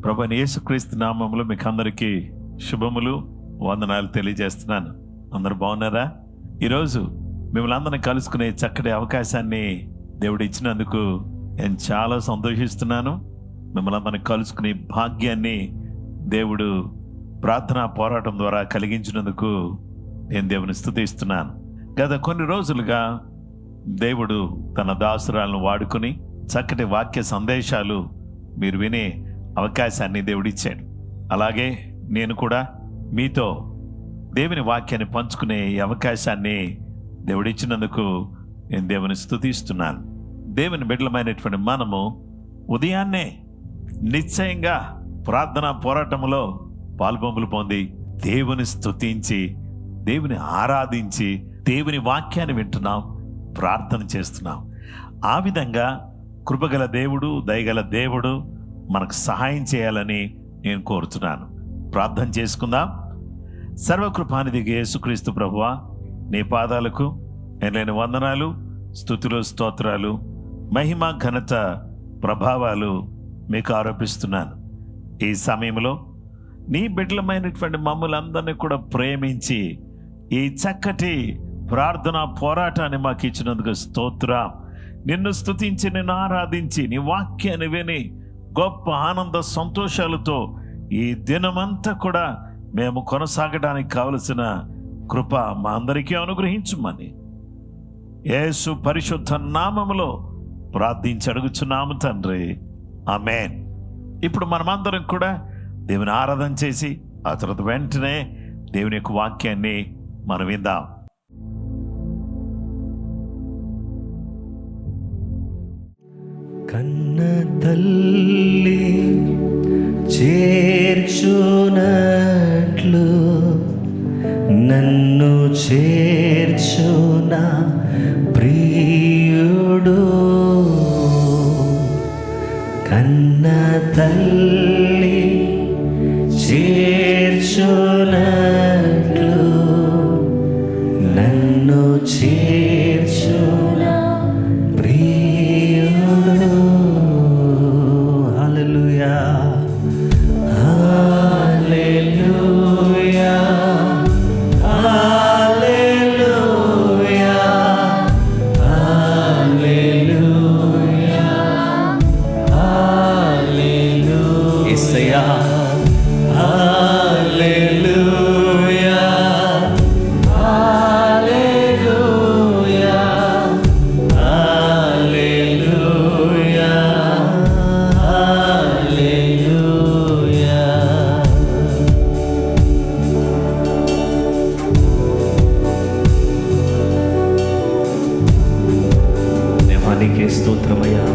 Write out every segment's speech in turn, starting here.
ప్రభువైన యేసుక్రీస్తు నామములో మీకు అందరికీ శుభములు, వందనాలు తెలియజేస్తున్నాను. అందరూ బాగున్నారా? ఈరోజు మిమ్మల్ని అందరిని కలుసుకునే చక్కటి అవకాశాన్ని దేవుడు ఇచ్చినందుకు నేను చాలా సంతోషిస్తున్నాను. మిమ్మల్ని అందరిని కలుసుకునే భాగ్యాన్ని దేవుడు ప్రార్థనా పోరాటం ద్వారా కలిగించినందుకు నేను దేవుని స్తుతిస్తున్నాను. గత కొన్ని రోజులుగా దేవుడు తన దాసురాలను వాడుకొని చక్కటి వాక్య సందేశాలు మీరు వినే అవకాశాన్ని దేవుడిచ్చాడు. అలాగే నేను కూడా మీతో దేవుని వాక్యాన్ని పంచుకునే ఈ అవకాశాన్ని దేవుడిచ్చినందుకు నేను దేవుని స్తుతిస్తున్నాను. దేవుని బిడ్డలమైనటువంటి మనము ఉదయాన్నే నిశ్చయంగా ప్రార్థనా పోరాటంలో పాల్పొంపులు పొంది దేవుని స్తుతించి, దేవుని ఆరాధించి, దేవుని వాక్యాన్ని వింటున్నాం, ప్రార్థన చేస్తున్నాం. ఆ విధంగా కృపగల దేవుడు, దయగల దేవుడు మనకు సహాయం చేయాలని నేను కోరుతున్నాను. ప్రార్థన చేసుకుందాం. సర్వకృపానిధికి యేసుక్రీస్తు ప్రభువా, నీ పాదాలకు నేను వందనాలు, స్తుతులు, స్తోత్రాలు, మహిమ, ఘనత, ప్రభావాలు మీకు ఆరోపిస్తున్నాను. ఈ సమయంలో నీ బిడ్డలమైనటువంటి మమ్మల్ని అందరినీ కూడా ప్రేమించి ఈ చక్కటి ప్రార్థనా పోరాటాన్ని మాకు ఇచ్చినందుకు స్తోత్రం. నిన్ను స్తుతించి, నిన్ను ఆరాధించి, నీ వాక్యాన్ని విని గొప్ప ఆనంద సంతోషాలతో ఈ దినమంతా కూడా మేము కొనసాగడానికి కావలసిన కృప మా అందరికీ అనుగ్రహించుమని యేసు పరిశుద్ధ నామములో ప్రార్థించి అడుగుచున్నాము తండ్రి, ఆమేన్. ఇప్పుడు మనమందరం కూడా దేవుని ఆరాధన చేసి ఆ తర్వాత వెంటనే దేవుని యొక్క వాక్యాన్ని మనం విందాం. కన్న తల్లి చేర్చునట్లు నన్ను చేర్చున ప్రియుడు, కన్న తల్లి చేర్చునట్లు నన్ను చేర్చున ప్రియుడు. హల్లెలూయా, హల్లెలూయా, హల్లెలూయా, హల్లెలూయా, హల్లెలూయా. యేసయ్యా, హల్లెలూయా, హల్లెలూయా, హల్లెలూయా, హల్లెలూయా. దేవానికి స్తోత్రమయ్యా.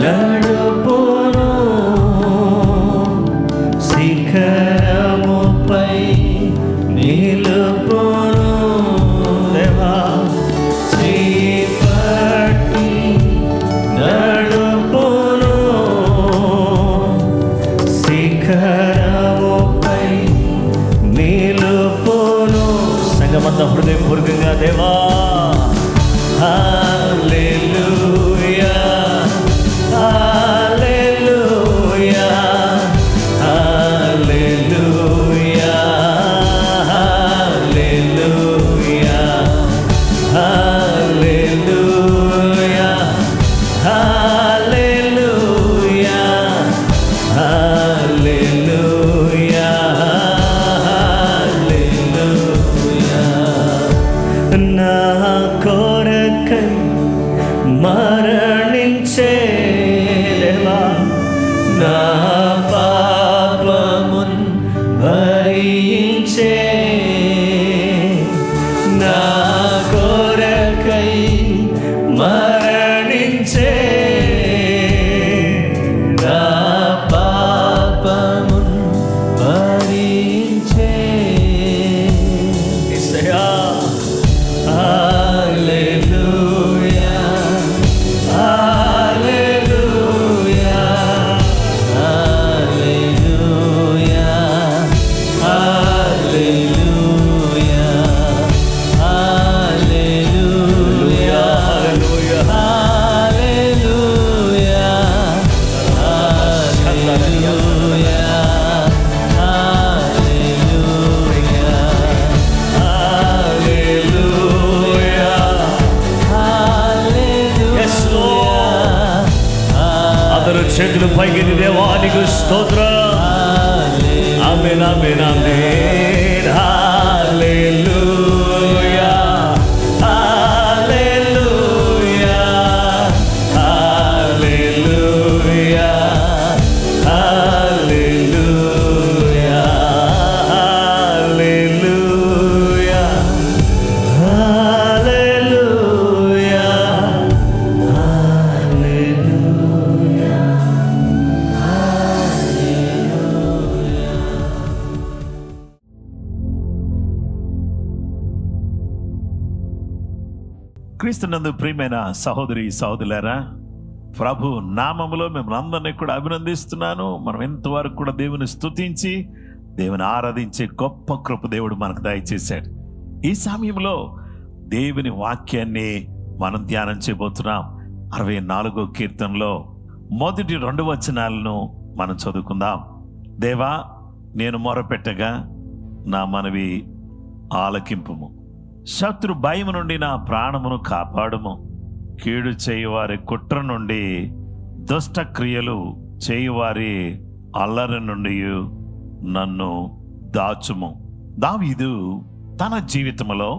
నడుపును శిఖరముపై నిలుపును దేవా చేపట్టి నడుపును శిఖరముపై నిలుపును. సంగమంతా హృదయపూర్వకంగా దేవా హల్లెలూయా హల్లెలూయా హల్లెలూయా హల్లెలూయా హల్లెలూయా హల్లెలూయా హల్లెలూయా హల్లెలూయా. నా కొరకై మరణించే దేవా నా పాపమున్ భరించే నా కొరకై మరణించే నా పాపమున్ భరించే యేసయ్యా. హల్లెలూయా హల్లెలూయా హల్లెలూయా హల్లెలూయా హల్లెలూయా హల్లెలూయా హల్లెలూయా హల్లెలూయా అందరూ చేతులు పైకి దేవానికి స్తోత్రం. ఆమేన్ ఆమేన్ ఆమేన్. హల్లెలూయా హల్లెలూయా హల్లెలూయా హల్లెలూయా హల్లెలూయా హల్లెలూయా హల్లెలూయా. క్రీస్తునందు ప్రియమైన సహోదరి సహోదరులారా, ప్రభు నామములో మిమ్మల్ని అందరినీ కూడా అభినందిస్తున్నాను. మనం ఎంతవరకు కూడా దేవుని స్తుతించి దేవుని ఆరాధించే గొప్ప కృప దేవుడు మనకు దయచేశాడు. ఈ సమయంలో దేవుని వాక్యాన్ని మనం ధ్యానం చేయబోతున్నాం. 64వ కీర్తనలో మొదటి 2 వచనాలను మనం చదువుకుందాం. దేవా, నేను మొరపెట్టగా నా మనవి ఆలకింపుము. శత్రు భయం నుండి నా ప్రాణమును కాపాడుము. కీడు చేయువారి కుట్ర నుండి, దుష్ట క్రియలు చేయువారి అల్లరి నుండి నన్ను దాచుము. దావీదు తన జీవితంలో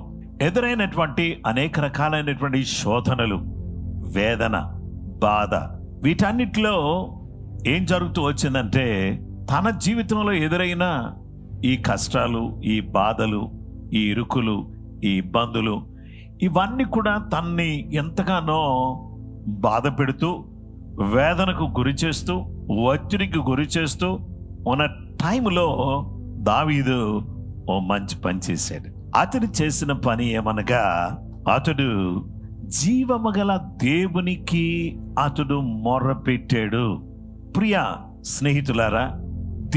ఎదురైనటువంటి అనేక రకాలైనటువంటి శోధనలు, వేదన, బాధ, వీటన్నిటిలో ఏం జరుగుతూ వచ్చిందంటే తన జీవితంలో ఎదురైన ఈ కష్టాలు, ఈ బాధలు, ఈ ఇరుకులు, ఈ ఇబ్బందులు, ఇవన్నీ కూడా తన్ని ఎంతగానో బాధ పెడుతూ, వేదనకు గురి చేస్తూ, ఒత్తిడికి గురి చేస్తూ ఉన్న టైంలో దావీదు ఓ మంచి పని చేశాడు. అతడు చేసిన పని ఏమనగా, అతడు జీవమగల దేవునికి అతడు మొర్రపెట్టాడు. ప్రియ స్నేహితులారా,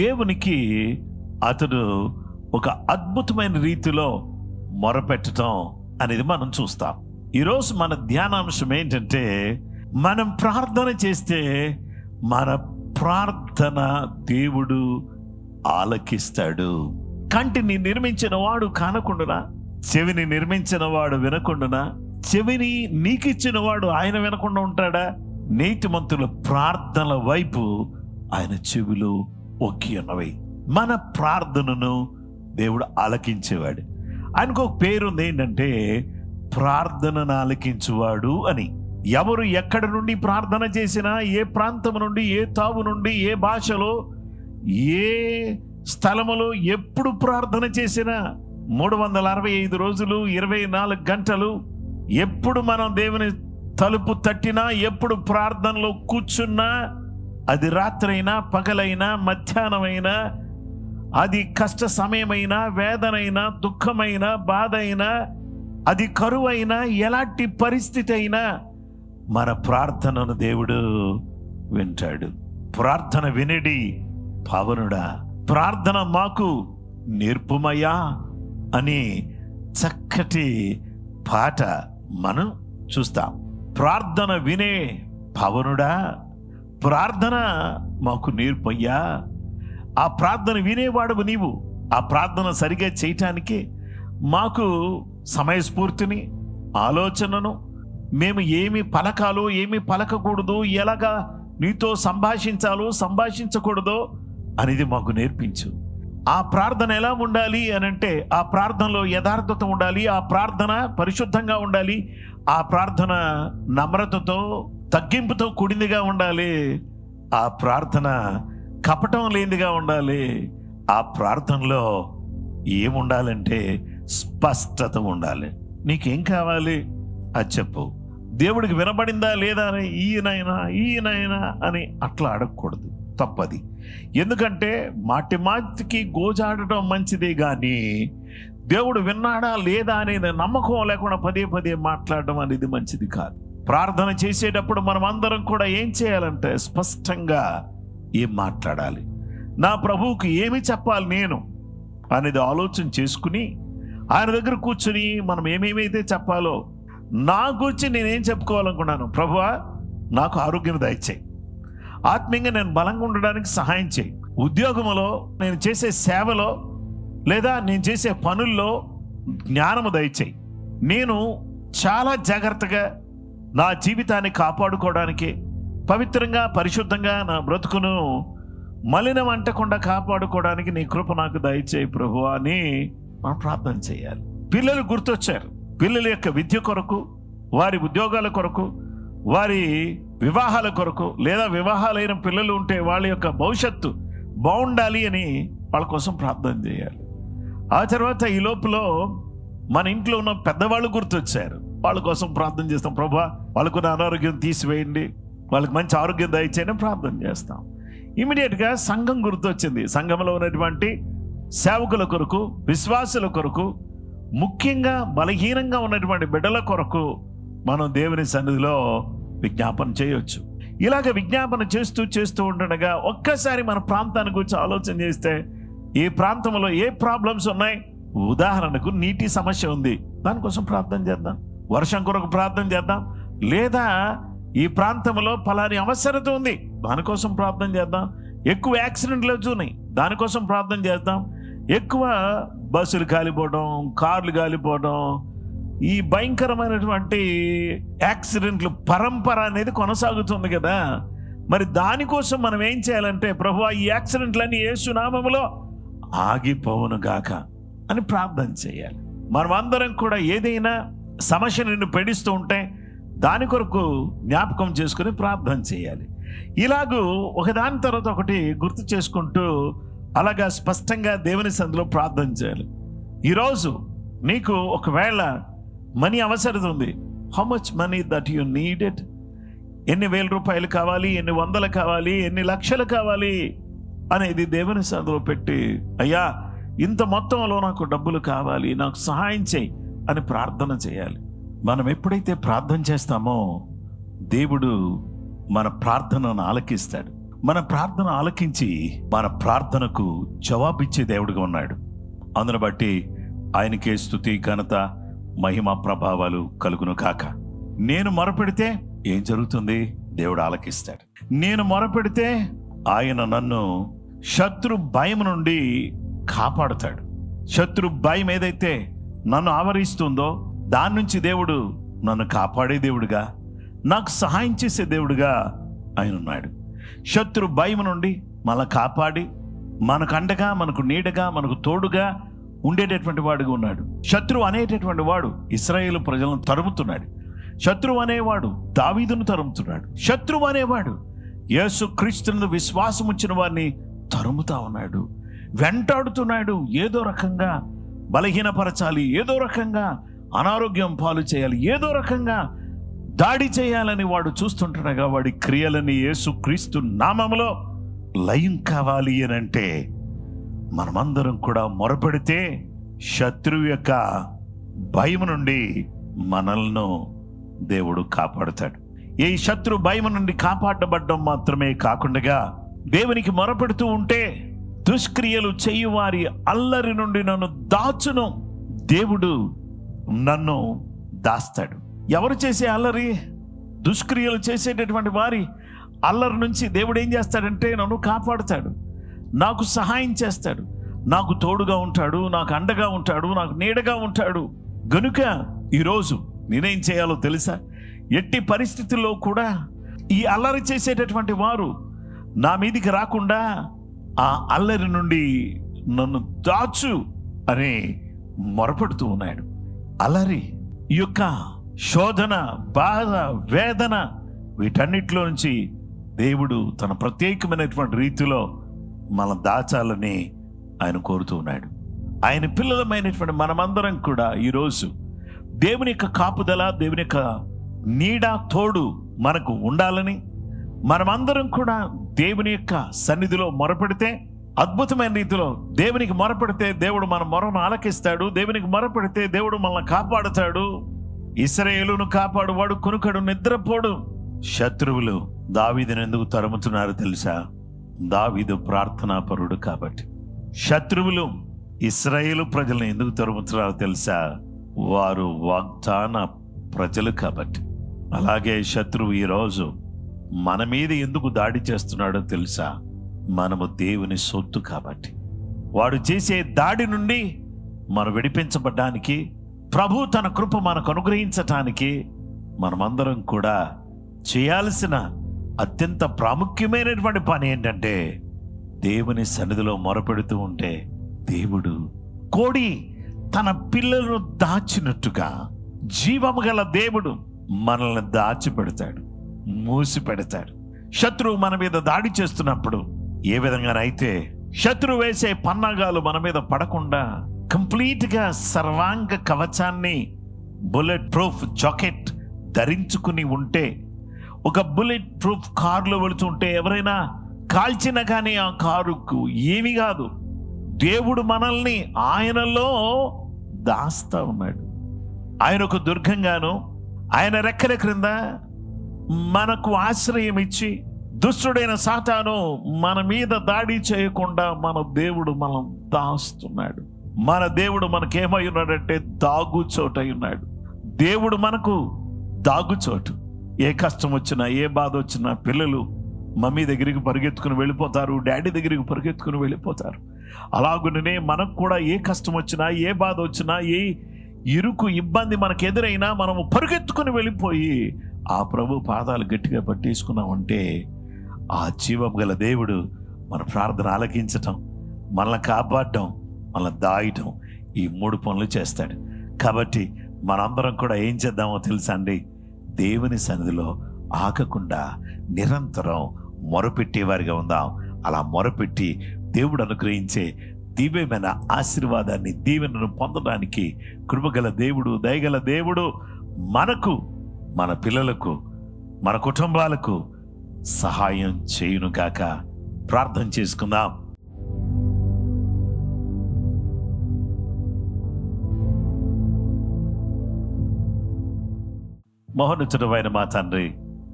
దేవునికి అతడు ఒక అద్భుతమైన రీతిలో మొరపెట్టడం అనేది మనం చూస్తాం. ఈరోజు మన ధ్యానాంశం ఏంటంటే, మనం ప్రార్థన చేస్తే మన ప్రార్థన దేవుడు ఆలకిస్తాడు. కంటిని నిర్మించిన వాడు కానకుండునా? చెవిని నిర్మించిన వాడు వినకుండునా? చెవిని నీకిచ్చిన వాడు ఆయన వినకుండా ఉంటాడా? నీతిమంతుల ప్రార్థనల వైపు ఆయన చెవులు ఒక్కి ఉన్నవి. మన ప్రార్థనను దేవుడు ఆలకించేవాడు. ఆయనకు ఒక పేరుంది, ఏంటంటే ప్రార్థనను ఆలకించువాడు అని. ఎవరు ఎక్కడి నుండి ప్రార్థన చేసినా, ఏ ప్రాంతం నుండి, ఏ తావు నుండి, ఏ భాషలో, ఏ స్థలములో ఎప్పుడు ప్రార్థన చేసినా 365 రోజులు 24 గంటలు ఎప్పుడు మనం దేవుని తలుపు తట్టినా, ఎప్పుడు ప్రార్థనలో కూర్చున్నా, అది రాత్రైనా, పగలైనా, మధ్యాహ్నమైనా, అది కష్ట సమయమైనా, వేదనైనా, దుఃఖమైనా, బాధ అయినా, అది కరువైనా, ఎలాంటి పరిస్థితి అయినా మన ప్రార్థనను దేవుడు వింటాడు. ప్రార్థన వినడి పావనుడా, ప్రార్థన మాకు నేర్పుమయ్యా అని చక్కటి పాట మనం చూస్తాం. ప్రార్థన వినే పావనుడా, ప్రార్థన మాకు నేర్పయ్యా. ఆ ప్రార్థన వినేవాడు నీవు. ఆ ప్రార్థన సరిగా చేయటానికి మాకు సమయస్ఫూర్తిని, ఆలోచనను, మేము ఏమి పలకాలో ఏమి పలకకూడదు, ఎలాగా నీతో సంభాషించాలో సంభాషించకూడదో అనేది మాకు నేర్పించు. ఆ ప్రార్థన ఎలా ఉండాలి అని అంటే, ఆ ప్రార్థనలో యథార్థత ఉండాలి, ఆ ప్రార్థన పరిశుద్ధంగా ఉండాలి, ఆ ప్రార్థన నమ్రతతో తగ్గింపుతో కూడిందిగా ఉండాలి, ఆ ప్రార్థన కపటం లేనిదిగా ఉండాలి. ఆ ప్రార్థనలో ఏముండాలంటే స్పష్టత ఉండాలి. నీకేం కావాలి అది చెప్పు. దేవుడికి వినబడిందా లేదా అని ఈయనైనా అని అట్లా అడగకూడదు, తప్పది. ఎందుకంటే మాటి మాటికి గోజాడటం మంచిదే కానీ దేవుడు విన్నాడా లేదా అనేది నమ్మకం లేకుండా పదే పదే మాట్లాడడం అనేది మంచిది కాదు. ప్రార్థన చేసేటప్పుడు మనం అందరం కూడా ఏం చేయాలంటే స్పష్టంగా ఏం మాట్లాడాలి, నా ప్రభువుకి ఏమి చెప్పాలి నేను అనేది ఆలోచన చేసుకుని ఆయన దగ్గర కూర్చుని మనం ఏమేమైతే చెప్పాలో, నా గురించి నేనేం చెప్పుకోవాలనుకున్నాను, ప్రభువా నాకు ఆరోగ్యం దయచేయి, ఆత్మీయంగా నేను బలంగా ఉండడానికి సహాయం చేయి, ఉద్యోగంలో నేను చేసే సేవలో లేదా నేను చేసే పనుల్లో జ్ఞానము దయచేయి, నేను చాలా జాగ్రత్తగా నా జీవితాన్ని కాపాడుకోవడానికి, పవిత్రంగా పరిశుద్ధంగా నా బ్రతుకును మలినం అంటకుండా కాపాడుకోవడానికి నీ కృప నాకు దయచేయి ప్రభువా అని మనం ప్రార్థన చేయాలి. పిల్లలు గుర్తొచ్చారు. పిల్లల యొక్క విద్య కొరకు, వారి ఉద్యోగాల కొరకు, వారి వివాహాల కొరకు, లేదా వివాహాలైన పిల్లలు ఉంటే వాళ్ళ యొక్క భవిష్యత్తు బాగుండాలి అని వాళ్ళ కోసం ప్రార్థన చేయాలి. ఆ తర్వాత ఈ లోపల మన ఇంట్లో ఉన్న పెద్దవాళ్ళు గుర్తొచ్చారు, వాళ్ళ కోసం ప్రార్థన చేస్తాం. ప్రభువా వాళ్ళకున్న అనారోగ్యం తీసివేయండి, వాళ్ళకి మంచి ఆరోగ్యం దయచేయని ప్రార్థన చేస్తాం. ఇమీడియట్గా సంఘం గుర్తొచ్చింది. సంఘంలో ఉన్నటువంటి సేవకుల కొరకు, విశ్వాసుల కొరకు, ముఖ్యంగా బలహీనంగా ఉన్నటువంటి బిడ్డల కొరకు మనం దేవుని సన్నిధిలో విజ్ఞాపన చేయొచ్చు. ఇలాగ విజ్ఞాపన చేస్తూ ఉండగా ఒక్కసారి మన ప్రాంతాన్ని గురించి ఆలోచన చేస్తే, ఈ ప్రాంతంలో ఏ ప్రాబ్లమ్స్ ఉన్నాయి, ఉదాహరణకు నీటి సమస్య ఉంది, దానికోసం ప్రార్థన చేద్దాం. వర్షం కొరకు ప్రార్థన చేద్దాం. లేదా ఈ ప్రాంతంలో ఫలాని అవసరత ఉంది, దానికోసం ప్రార్థన చేద్దాం. ఎక్కువ యాక్సిడెంట్లు అవుతున్నాయి, దానికోసం ప్రార్థన చేద్దాం. ఎక్కువ బస్సులు కాలిపోవడం, కార్లు కాలిపోవడం, ఈ భయంకరమైనటువంటి యాక్సిడెంట్లు పరంపర అనేది కొనసాగుతుంది కదా. మరి దానికోసం మనం ఏం చేయాలంటే, ప్రభువా ఈ యాక్సిడెంట్లన్నీ యేసు నామములో ఆగిపోవును గాక అని ప్రార్థన చేయాలి. మనం అందరం కూడా ఏదైనా సమస్య నిన్ను పీడిస్తూ ఉంటే దాని కొరకు జ్ఞాపకం చేసుకుని ప్రార్థన చేయాలి. ఇలాగూ ఒకదాని తర్వాత ఒకటి గుర్తు చేసుకుంటూ అలాగా స్పష్టంగా దేవుని సన్నిధిలో ప్రార్థన చేయాలి. ఈరోజు నీకు ఒకవేళ మనీ అవసరం ఉంది, how much money that you needed, ఎన్ని వేల రూపాయలు కావాలి, ఎన్ని వందలు కావాలి, ఎన్ని లక్షలు కావాలి అనేది దేవుని సన్నిధిలో పెట్టి, అయ్యా ఇంత మొత్తంలో నాకు డబ్బులు కావాలి, నాకు సహాయం చేయి అని ప్రార్థన చేయాలి. మనం ఎప్పుడైతే ప్రార్థన చేస్తామో దేవుడు మన ప్రార్థనను ఆలకిస్తాడు. మన ప్రార్థన ఆలకించి మన ప్రార్థనకు జవాబిచ్చే దేవుడిగా ఉన్నాడు. అందును బట్టి ఆయనకే స్తుతి, ఘనత, మహిమ, ప్రభావాలు కలుగును కాక. నేను మొరపెడితే ఏం జరుగుతుంది? దేవుడు ఆలకిస్తాడు. నేను మొరపెడితే ఆయన నన్ను శత్రు భయం నుండి కాపాడుతాడు. శత్రు భయం ఏదైతే నన్ను ఆవరిస్తుందో దాని నుంచి దేవుడు నన్ను కాపాడే దేవుడుగా, నాకు సహాయం చేసే దేవుడుగా ఆయన ఉన్నాడు. శత్రు భయం నుండి మనల్ని కాపాడి మనకు అండగా, మనకు నీడగా, మనకు తోడుగా ఉండేటటువంటి వాడుగా ఉన్నాడు. శత్రువు అనేటటువంటి వాడు ఇశ్రాయేలు ప్రజలను తరుముతున్నాడు. శత్రువు అనేవాడు దావీదును తరుముతున్నాడు. శత్రువు అనేవాడు యేసు క్రీస్తును విశ్వాసం ఉంచిన వారిని తరుముతా ఉన్నాడు, వెంటాడుతున్నాడు. ఏదో రకంగా బలహీనపరచాలి, ఏదో రకంగా అనారోగ్యం పాలు చేయాలి, ఏదో రకంగా దాడి చేయాలని వాడు చూస్తుండగా వాడి క్రియలని యేసుక్రీస్తు నామములో లయం కావాలి అని అంటే మనమందరం కూడా మొరపెడితే శత్రువు యొక్క భయం నుండి మనల్ని దేవుడు కాపాడుతాడు. ఈ శత్రు భయం నుండి కాపాడబడ్డం మాత్రమే కాకుండా దేవునికి మొరపెడుతూ ఉంటే దుష్క్రియలు చేయువారి అల్లరి నుండి నన్ను దాచును. దేవుడు నన్ను దాస్తాడు. ఎవరు చేసే అల్లరి? దుష్క్రియలు చేసేటటువంటి వారి అల్లరి నుంచి దేవుడు ఏం చేస్తాడంటే నన్ను కాపాడుతాడు, నాకు సహాయం చేస్తాడు, నాకు తోడుగా ఉంటాడు, నాకు అండగా ఉంటాడు, నాకు నీడగా ఉంటాడు. గనుక ఈరోజు నేనేం చేయాలో తెలుసా? ఎట్టి పరిస్థితుల్లో కూడా ఈ అల్లరి చేసేటటువంటి వారు నా మీదికి రాకుండా ఆ అల్లరి నుండి నన్ను దాచు అని మొరపెడుతూ ఉన్నాడు. అల్లరి యొక్క శోధన, బాధ, వేదన, వీటన్నిటిలో నుంచి దేవుడు తన ప్రత్యేకమైనటువంటి రీతిలో మనం దాచాలని ఆయన కోరుతూ ఉన్నాడు. ఆయన పిల్లలమైనటువంటి మనమందరం కూడా ఈరోజు దేవుని యొక్క కాపుదల, దేవుని యొక్క నీడ, తోడు మనకు ఉండాలని మనమందరం కూడా దేవుని యొక్క సన్నిధిలో మొరపెడితే, అద్భుతమైన రీతిలో దేవునికి మొరపెడితే దేవుడు మన మొరను ఆలకిస్తాడు. దేవునికి మొరపెడితే దేవుడు మనల్ని కాపాడుతాడు. ఇశ్రాయేలును కాపాడువాడు కునుకడు, నిద్రపోడు. శత్రువులు దావీదును ఎందుకు తరుముతున్నారు తెలుసా? దావీదు ప్రార్థనాపరుడు కాబట్టి. శత్రువులు ఇశ్రాయేలు ప్రజలను ఎందుకు తరుముతున్నారో తెలుసా? వారు వాగ్దాన ప్రజలు కాబట్టి. అలాగే శత్రువు ఈరోజు మన మీద ఎందుకు దాడి చేస్తున్నాడో తెలుసా? మనము దేవుని సొత్తు కాబట్టి. వాడు చేసే దాడి నుండి మనం విడిపించబడ్డానికి, ప్రభు తన కృప మనకు అనుగ్రహించటానికి మనమందరం కూడా చేయాల్సిన అత్యంత ప్రాముఖ్యమైనటువంటి పని ఏంటంటే దేవుని సన్నిధిలో మొరపెడుతూ ఉంటే దేవుడు కోడి తన పిల్లలను దాచినట్టుగా జీవము గల దేవుడు మనల్ని దాచిపెడతాడు, మూసి పెడతాడు. శత్రువు మన మీద దాడి చేస్తున్నప్పుడు ఏ విధంగానైతే శత్రువు వేసే పన్నాగాలు మన మీద పడకుండా కంప్లీట్గా సర్వాంగ కవచాన్ని, బుల్లెట్ ప్రూఫ్ జాకెట్ ధరించుకుని ఉంటే, ఒక బుల్లెట్ ప్రూఫ్ కారులో వెళుతుంటే ఎవరైనా కాల్చినా కానీ ఆ కారుకు ఏమీ కాదు. దేవుడు మనల్ని ఆయనలో దాస్తా ఉన్నాడు. ఆయన ఒక దుర్గంగాను, ఆయన రెక్కల క్రింద మనకు ఆశ్రయం ఇచ్చి దుష్టుడైన సాతాను మన మీద దాడి చేయకుండా మన దేవుడు మనం దాస్తున్నాడు. మన దేవుడు మనకేమై ఉన్నాడంటే దాగుచోటై ఉన్నాడు. దేవుడు మనకు దాగుచోటు. ఏ కష్టం వచ్చినా, ఏ బాధ వచ్చినా పిల్లలు మమ్మీ దగ్గరికి పరిగెత్తుకుని వెళ్ళిపోతారు, డాడీ దగ్గరికి పరిగెత్తుకుని వెళ్ళిపోతారు. అలాగునే మనకు కూడా ఏ కష్టం వచ్చినా, ఏ బాధ వచ్చినా, ఏ ఇరుకు ఇబ్బంది మనకు ఎదురైనా మనము పరిగెత్తుకుని వెళ్ళిపోయి ఆ ప్రభు పాదాలు గట్టిగా పట్టేసుకున్నామంటే ఆ జీవం గల దేవుడు మన ప్రార్థన ఆలకించటం, మనల్ని కాపాడటం, మనల్ని దాయటం, ఈ 3 పనులు చేస్తాడు. కాబట్టి మనందరం కూడా ఏం చేద్దామో తెలుసా అండి? దేవుని సన్నిధిలో ఆగకుండా నిరంతరం మొరపెట్టేవారిగా ఉందాం. అలా మొరపెట్టి దేవుడు అనుగ్రహించే దివ్యమైన ఆశీర్వాదాన్ని, దీవెనను పొందడానికి కృపగల దేవుడు, దయగల దేవుడు మనకు, మన పిల్లలకు, మన కుటుంబాలకు సహాయం చేయునుగాక. ప్రార్థన చేసుకుందాం. మహోన్నతుడైన మా తండ్రి,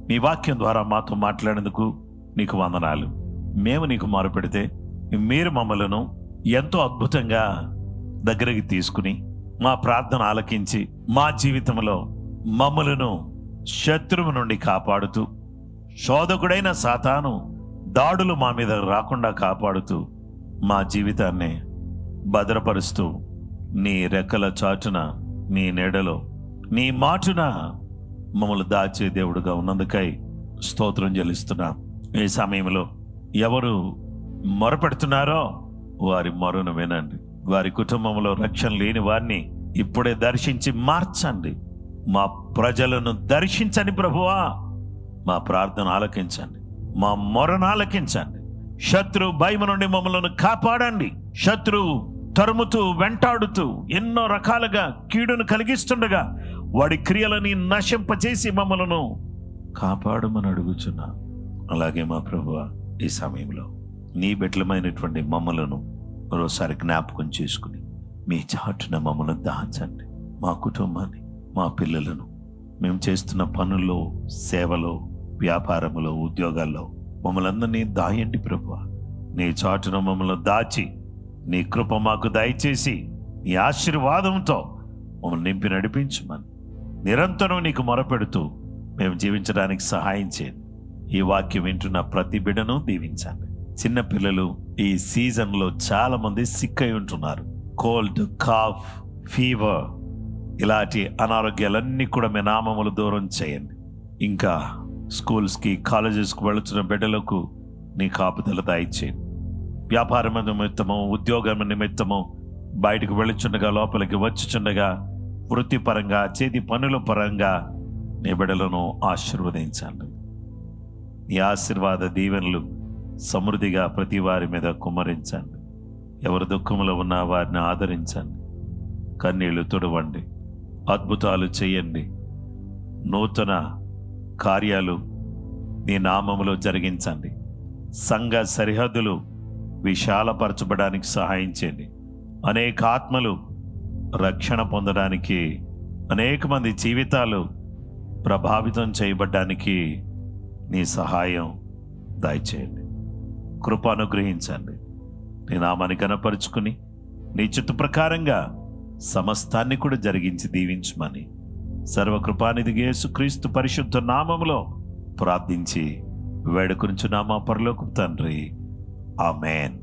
నీ వాక్యం ద్వారా మాతో మాట్లాడేందుకు నీకు వందనాలు. మేము నీకు మొరపెడితే మీరు మమ్మలను ఎంతో అద్భుతంగా దగ్గరికి తీసుకుని మా ప్రార్థన ఆలకించి మా జీవితంలో మమ్మలను శత్రువు నుండి కాపాడుతూ, శోధకుడైన సాతాను దాడులు మా మీద రాకుండా కాపాడుతూ, మా జీవితాన్ని భద్రపరుస్తూ నీ రెక్కల చాటున, నీ నీడలో, నీ మాటున మమ్మల్ని దాచే దేవుడుగా ఉన్నందుకై స్తోత్రం చెల్లిస్తున్నాం. ఈ సమయంలో ఎవరు మొరపెడుతున్నారో వారి మొరను వినండి. వారి కుటుంబంలో రక్షణ లేని వారిని ఇప్పుడే దర్శించి మార్చండి. మా ప్రజలను దర్శించండి ప్రభువా. మా ప్రార్థన ఆలకించండి, మా మొరను ఆలకించండి. శత్రు భయం నుండి మమ్మల్ని కాపాడండి. శత్రువు తరుముతూ, వెంటాడుతూ, ఎన్నో రకాలుగా కీడును కలిగిస్తుండగా వాడి క్రియలని నశింపచేసి మమ్మలను కాపాడమని అడుగుచున్నా. అలాగే మా ప్రభువా, ఈ సమయంలో నీ బిడ్డలమైనటువంటి మమ్మలను మరోసారి జ్ఞాపకం చేసుకుని మీ చాటున మమ్మల్ని దాచండి. మా కుటుంబాన్ని, మా పిల్లలను, మేము చేస్తున్న పనుల్లో, సేవలో, వ్యాపారములో, ఉద్యోగాల్లో మమ్మల్ని అందరినీ దాయండి ప్రభువా. నీ చాటున మమ్మల్ని దాచి నీ కృప మాకు దయచేసి నీ ఆశీర్వాదంతో మమ్మల్ని నింపి నడిపించమని నిరంతరం నీకు మొరపెడుతూ మేము జీవించడానికి సహాయం చేయండి. ఈ వాక్యం వింటున్న ప్రతి బిడ్డను దీవించండి. చిన్న పిల్లలు ఈ సీజన్లో చాలా మంది సిక్ అయి ఉంటున్నారు. కోల్డ్, కాఫ్, ఫీవర్ ఇలాంటి అనారోగ్యాలన్నీ కూడా మీ నామములు దూరం చేయండి. ఇంకా స్కూల్స్కి, కాలేజెస్కి వెళుతున్న బిడ్డలకు నీ కాపుదల దయచేయండి. వ్యాపారం నిమిత్తము, ఉద్యోగం నిమిత్తము బయటకు వెళ్ళుచుండగా, లోపలికి వచ్చుచుండగా, వృత్తిపరంగా, చేతి పనుల పరంగా నీ బిడ్డలను ఆశీర్వదించండి. నీ ఆశీర్వాద దీవెనలు సమృద్ధిగా ప్రతి వారి మీద కుమ్మరించండి. ఎవరు దుఃఖంలో ఉన్నా వారిని ఆదరించండి. కన్నీళ్లు తుడవండి. అద్భుతాలు చేయండి. నూతన కార్యాలు నీ నామములో జరిగించండి. సంఘ సరిహద్దులు విశాలపరచబడానికి సహాయం చేయండి. అనేక ఆత్మలు రక్షణ పొందడానికి, అనేక మంది జీవితాలు ప్రభావితం చేయబడ్డానికి నీ సహాయం దయచేయండి. కృప అనుగ్రహించండి. నీ నామాన్ని కనపరుచుకుని నీ చిత్త ప్రకారంగా సమస్తాన్ని కూడా జరిగించి దీవించమని సర్వకృపానిధి యేసుక్రీస్తు పరిశుద్ధ నామములో ప్రార్థించి వేడుకొనుచున్నామా పరలోకపు తండ్రి, ఆమేన్.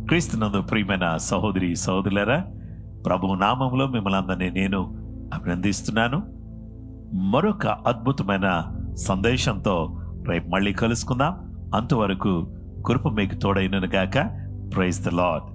క్రీస్తునందు ప్రియమైన సహోదరి సహోదరులారా, ప్రభు నామములో మిమ్మల్ని అందరినీ నేను అభినందిస్తున్నాను. మరొక అద్భుతమైన సందేశంతో రేపు మళ్ళీ కలుసుకుందాం. అంతవరకు కృప మీకు తోడైనను గాక. Praise the lord.